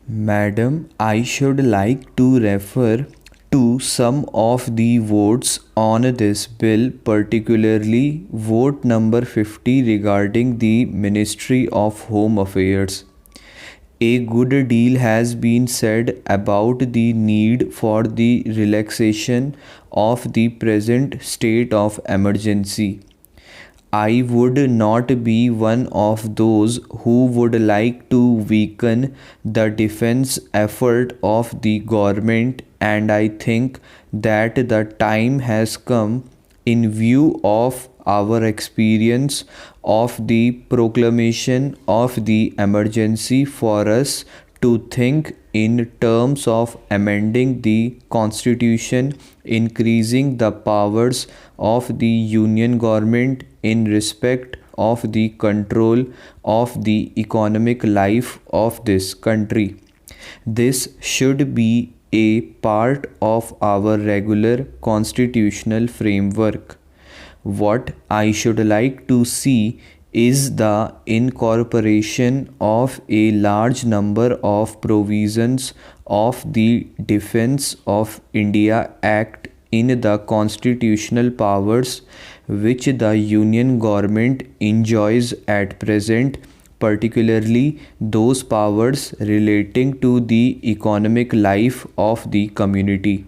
Madam, I should like to refer to some of the votes on this bill, particularly vote number 50 regarding the Ministry of Home Affairs. A good deal has been said about the need for the relaxation of the present state of emergency. I would not be one of those who would like to weaken the defense effort of the government, and I think that the time has come, in view of our experience of the proclamation of the emergency, for us to think in terms of amending the constitution, increasing the powers of the union government in respect of the control of the economic life of this country. This should be a part of our regular constitutional framework. What I should like to see is the incorporation of a large number of provisions of the Defense of India Act in the constitutional powers which the Union government enjoys at present, particularly those powers relating to the economic life of the community.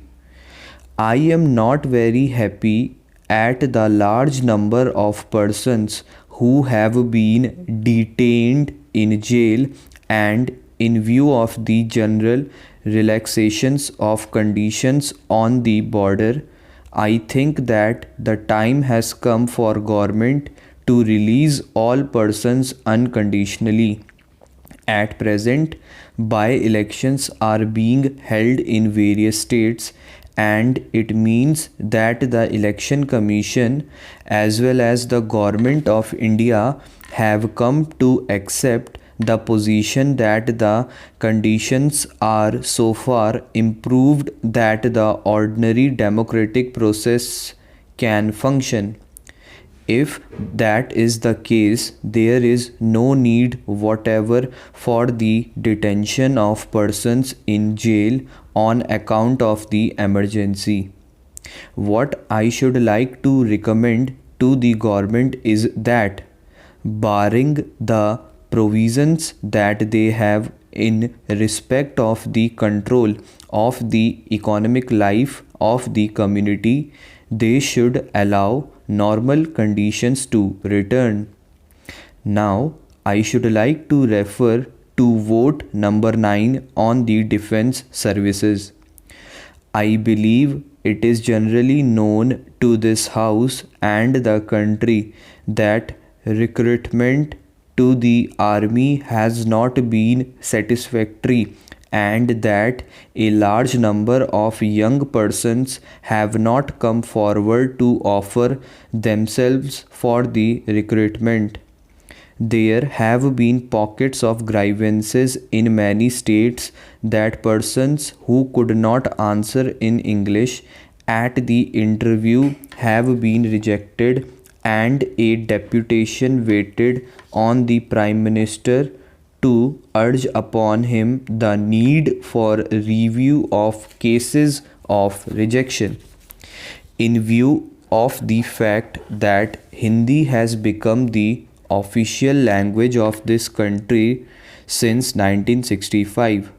I am not very happy at the large number of persons who have been detained in jail, and in view of the general relaxations of conditions on the border, I think that the time has come for government to release all persons unconditionally. At present, by-elections are being held in various states, and it means that the Election Commission as well as the Government of India have come to accept the position that the conditions are so far improved that the ordinary democratic process can function. If that is the case, there is no need whatever for the detention of persons in jail on account of the emergency. What I should like to recommend to the government is that, barring the provisions that they have in respect of the control of the economic life of the community, they should allow normal conditions to return. Now, I should like to refer to vote number 9 on the defense services. I believe it is generally known to this house and the country that recruitment to the army has not been satisfactory, and that a large number of young persons have not come forward to offer themselves for the recruitment. There have been pockets of grievances in many states that persons who could not answer in English at the interview have been rejected, and a deputation waited on the Prime Minister to urge upon him the need for review of cases of rejection. In view of the fact that Hindi has become the official language of this country since 1965,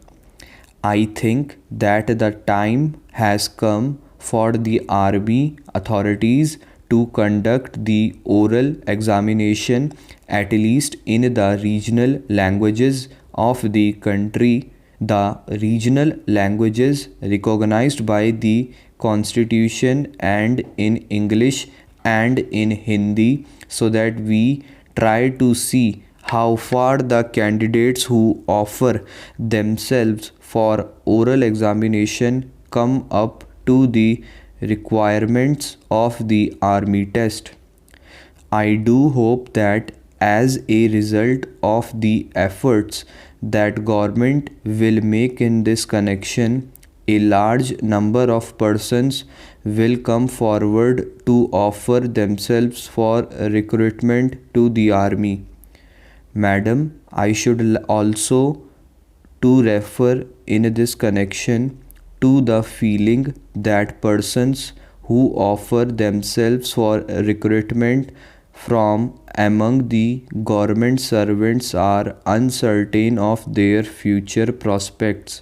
I think that the time has come for the army authorities to conduct the oral examination at least in the regional languages of the country, the regional languages recognized by the constitution, and in English and in Hindi, so that we try to see how far the candidates who offer themselves for oral examination come up to the requirements of the army test. I do hope that as a result of the efforts that government will make in this connection, a large number of persons will come forward to offer themselves for recruitment to the army. Madam, I should also to refer in this connection to the feeling that persons who offer themselves for recruitment from among the government servants are uncertain of their future prospects.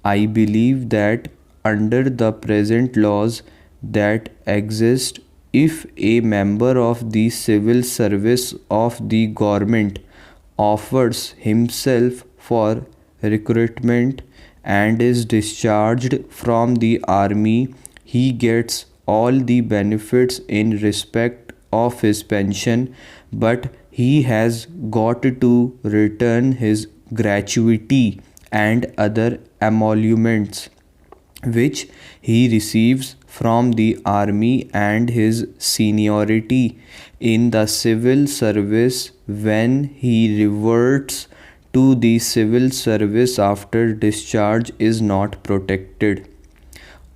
I believe that under the present laws that exist, if a member of the civil service of the government offers himself for recruitment and is discharged from the army, he gets all the benefits in respect of his pension, but he has got to return his gratuity and other emoluments which he receives from the army and his seniority in the civil service when he reverts to the civil service after discharge is not protected.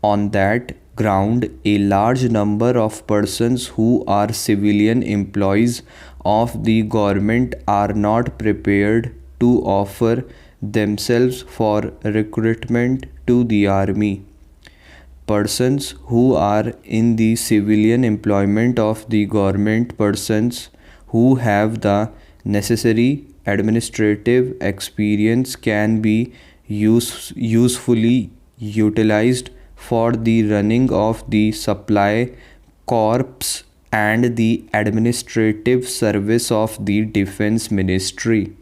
On that ground, a large number of persons who are civilian employees of the government are not prepared to offer themselves for recruitment to the army. Persons who are in the civilian employment of the government, persons who have the necessary administrative experience, can be usefully utilized for the running of the supply corps and the administrative service of the defense ministry.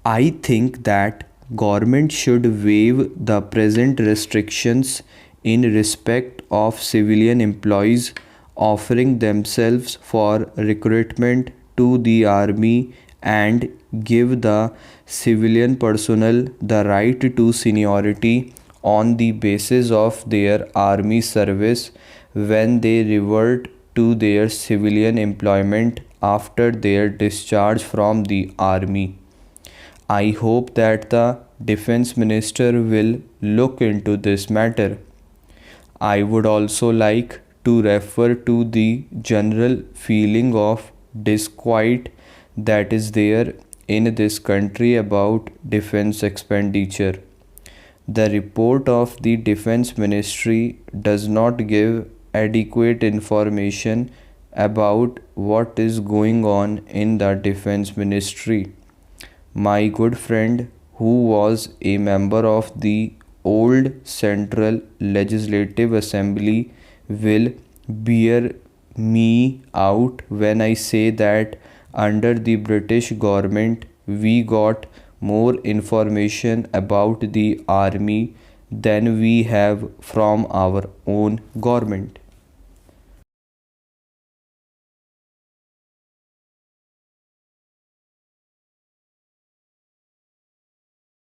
I think that government should waive the present restrictions in respect of civilian employees offering themselves for recruitment to the army and give the civilian personnel the right to seniority on the basis of their army service when they revert to their civilian employment after their discharge from the army. I hope that the defense minister will look into this matter. I would also like to refer to the general feeling of disquiet that is there in this country about defense expenditure. The report of the defense ministry does not give adequate information about what is going on in the defense ministry. My good friend, who was a member of the old Central Legislative Assembly, will bear me out when I say that under the British government we got more information about the army than we have from our own government.